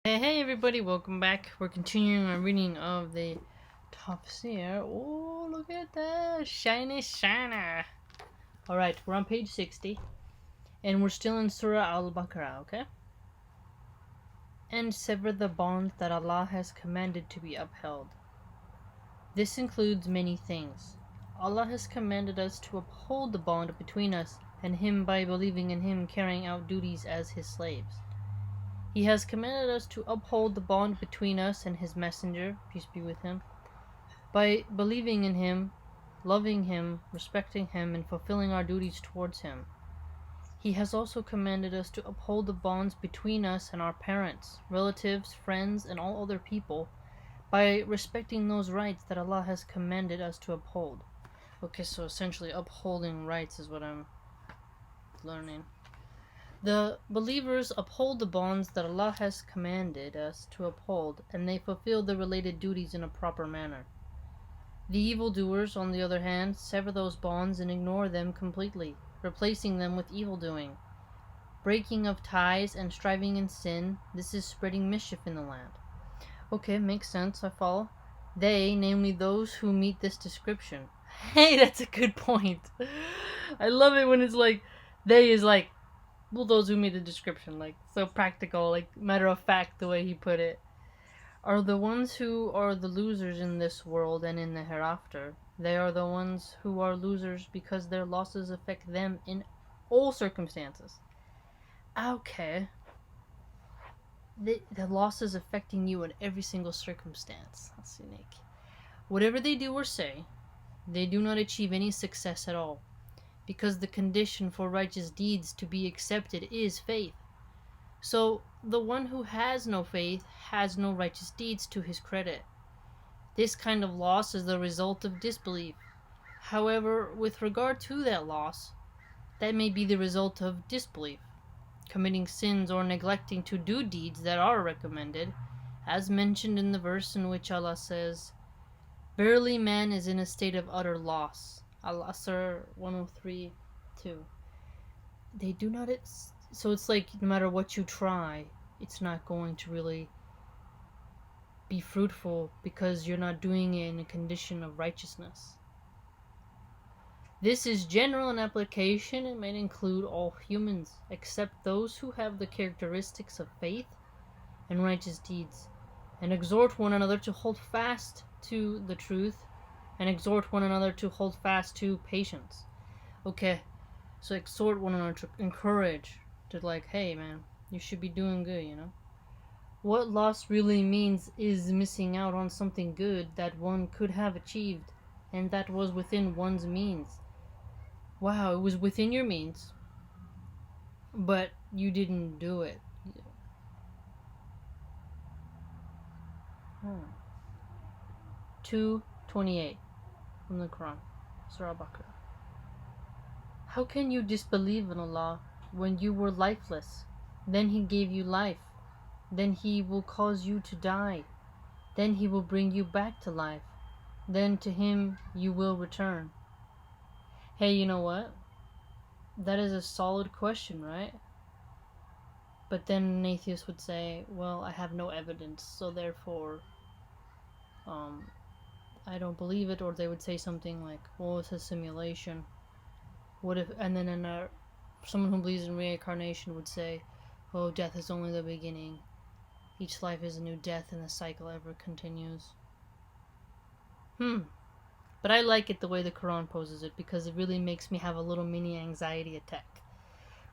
Hey everybody, welcome back. We're continuing our reading of the Tafseer. Oh, look at that. Shiny shiner. Alright, we're on page 60. And we're still in Surah Al-Baqarah, okay? And sever the bond that Allah has commanded to be upheld. This includes many things. Allah has commanded us to uphold the bond between us and Him by believing in Him, carrying out duties as His slaves. He has commanded us to uphold the bond between us and His Messenger, peace be with him, by believing in Him, loving Him, respecting Him, and fulfilling our duties towards Him. He has also commanded us to uphold the bonds between us and our parents, relatives, friends, and all other people by respecting those rights that Allah has commanded us to uphold. Okay, so essentially upholding rights is what I'm learning. The believers uphold the bonds that Allah has commanded us to uphold, and they fulfill the related duties in a proper manner. The evildoers, on the other hand, sever those bonds and ignore them completely, replacing them with evil-doing. Breaking of ties and striving in sin, this is spreading mischief in the land. Okay, makes sense, I follow. They, namely those who meet this description. Hey, that's a good point. I love it when it's like, they is like, well, those who meet the description, like, so practical, like, matter of fact, the way he put it, are the ones who are the losers in this world and in the hereafter. They are the ones who are losers because their losses affect them in all circumstances. Okay. The losses affecting you in every single circumstance. That's unique. Whatever they do or say, they do not achieve any success at all, because the condition for righteous deeds to be accepted is faith. So the one who has no faith has no righteous deeds to his credit. This kind of loss is the result of disbelief. However, with regard to that loss, that may be the result of disbelief, committing sins or neglecting to do deeds that are recommended, as mentioned in the verse in which Allah says, "Verily man is in a state of utter loss." Al-Asr 103:2. They do not... So it's like, no matter what you try, it's not going to really be fruitful because you're not doing it in a condition of righteousness. This is general in application and may include all humans, except those who have the characteristics of faith and righteous deeds, and exhort one another to hold fast to the truth, and exhort one another to hold fast to patience. Okay, so exhort one another to encourage, to like, hey man, you should be doing good, you know? What loss really means is missing out on something good that one could have achieved, and that was within one's means. Wow, it was within your means, but you didn't do it. 2:28 from the Quran, Surah Baqarah. How can you disbelieve in Allah when you were lifeless? Then He gave you life. Then He will cause you to die. Then He will bring you back to life. Then to Him you will return. Hey, you know what? That is a solid question, right? But then an atheist would say, well, I have no evidence, so therefore, I don't believe it. Or they would say something like, well, it's a simulation. What if, and then someone who believes in reincarnation would say, oh, death is only the beginning. Each life is a new death and the cycle ever continues. But I like it the way the Quran poses it, because it really makes me have a little mini anxiety attack,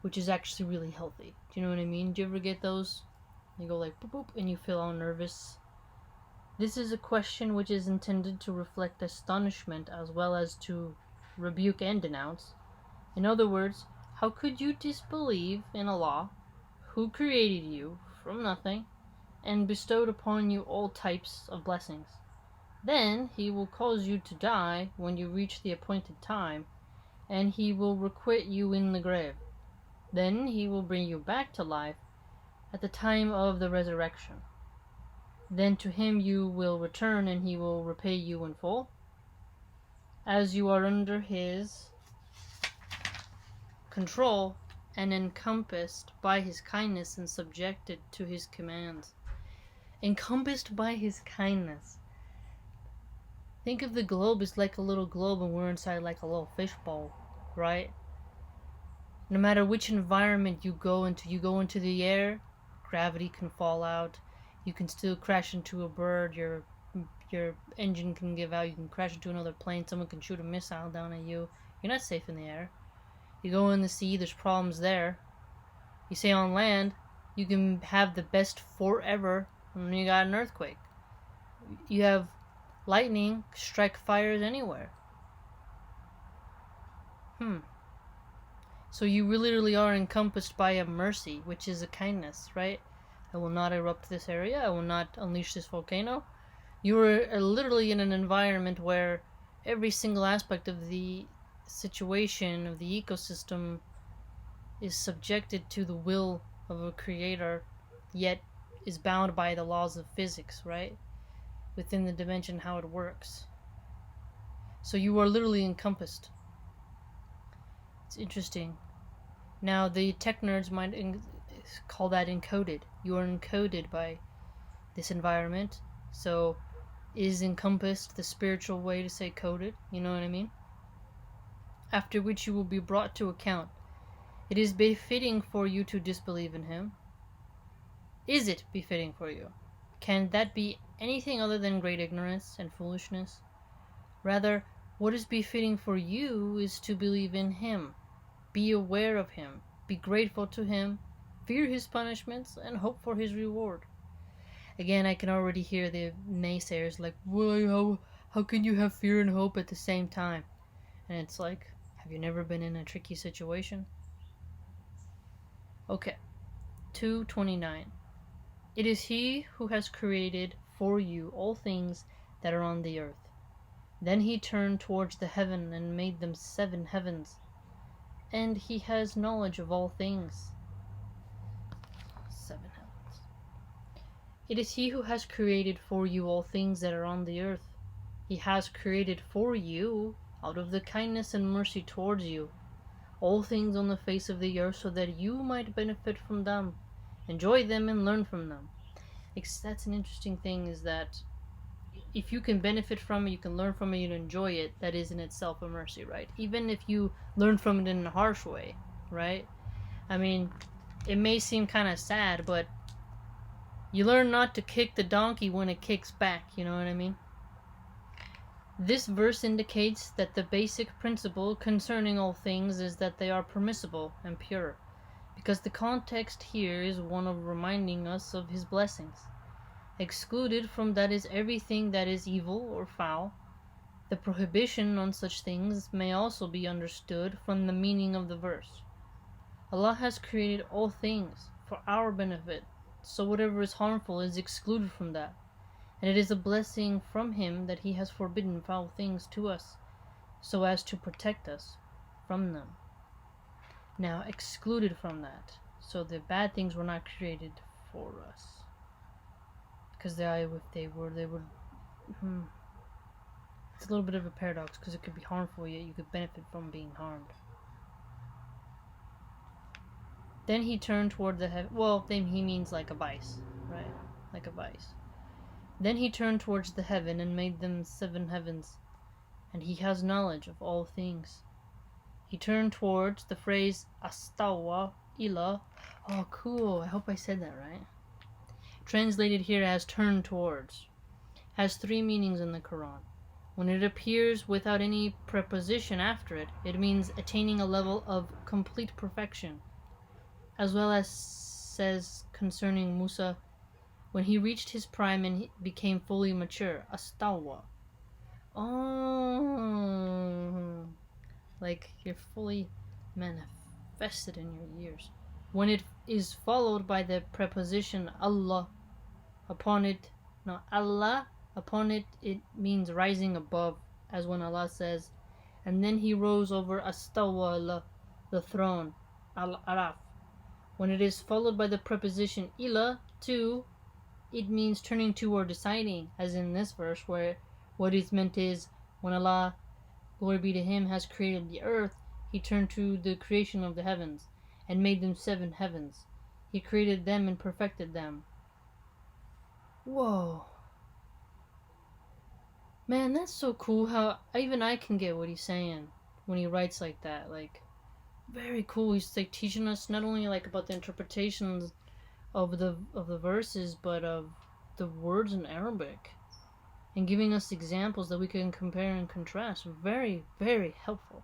which is actually really healthy. Do you know what I mean? Do you ever get those? You go like boop boop and you feel all nervous. This is a question which is intended to reflect astonishment as well as to rebuke and denounce. In other words, how could you disbelieve in Allah, who created you from nothing and bestowed upon you all types of blessings? Then He will cause you to die when you reach the appointed time, and He will requite you in the grave. Then He will bring you back to life at the time of the resurrection. Then to Him you will return, and He will repay you in full, as you are under His control and encompassed by His kindness and subjected to His commands. encompassed by his kindness. Think of the globe as like a little globe and we're inside like a little fishbowl, right? No matter which environment you go into the air, gravity can fall out. You can still crash into a bird, your engine can give out, you can crash into another plane, someone can shoot a missile down at you. You're not safe in the air. You go in the sea, there's problems there. You stay on land, you can have the best fort ever, and then you got an earthquake. You have lightning strike fires anywhere. So you literally are encompassed by a mercy, which is a kindness, right? I will not erupt this area. I will not unleash this volcano. You are literally in an environment where every single aspect of the situation, of the ecosystem, is subjected to the will of a creator, yet is bound by the laws of physics, right? Within the dimension how it works. So you are literally encompassed. It's interesting. Now the tech nerds might call that encoded. You are encoded by this environment. So is encompassed the spiritual way to say coded? You know what I mean? After which you will be brought to account. It is befitting for you to disbelieve in him. Is it befitting for you? Can that be anything other than great ignorance and foolishness? Rather, what is befitting for you is to believe in him, be aware of him, be grateful to him, fear his punishments, and hope for his reward. Again, I can already hear the naysayers like, well, how can you have fear and hope at the same time? And it's like, have you never been in a tricky situation? Okay, 2:29. It is he who has created for you all things that are on the earth. Then he turned towards the heaven and made them 7 heavens. And he has knowledge of all things. 7 heavens. It is he who has created for you all things that are on the earth. He has created for you, out of the kindness and mercy towards you, all things on the face of the earth so that you might benefit from them, enjoy them, and learn from them. That's an interesting thing, is that if you can benefit from it, you can learn from it, you can enjoy it, that is in itself a mercy, right? Even if you learn from it in a harsh way, right? I mean, it may seem kind of sad, but you learn not to kick the donkey when it kicks back, you know what I mean? This verse indicates that the basic principle concerning all things is that they are permissible and pure, because the context here is one of reminding us of his blessings. Excluded from that is everything that is evil or foul. The prohibition on such things may also be understood from the meaning of the verse. Allah has created all things for our benefit, so whatever is harmful is excluded from that, and it is a blessing from him that he has forbidden foul things to us, so as to protect us from them. Now, excluded from that, so the bad things were not created for us. Because if they would. It's a little bit of a paradox, because it could be harmful, yet you could benefit from being harmed. Then he turned toward the heaven. Well, then he means like a vice, right? Like a vice. Then he turned towards the heaven and made them 7 heavens, and he has knowledge of all things. He turned towards the phrase astawa ila. Oh, cool. I hope I said that right. Translated here as turn towards, has 3 meanings in the Quran. When it appears without any preposition after it, it means attaining a level of complete perfection, as well as says concerning Musa, when he reached his prime and he became fully mature, astawa. Oh, like you're fully manifested in your years. When it is followed by the preposition Allah upon it, it means rising above, as when Allah says, and then he rose over astawa, the throne, al-araf. When it is followed by the preposition ila, to, it means turning to or deciding, as in this verse, where what is meant is, when Allah, glory be to him, has created the earth, he turned to the creation of the heavens, and made them 7 heavens. He created them and perfected them. Whoa. Man, that's so cool how even I can get what he's saying when he writes like that. Like, very cool. He's like teaching us not only like about the interpretations of the verses, but of the words in Arabic, and giving us examples that we can compare and contrast. Very, very helpful.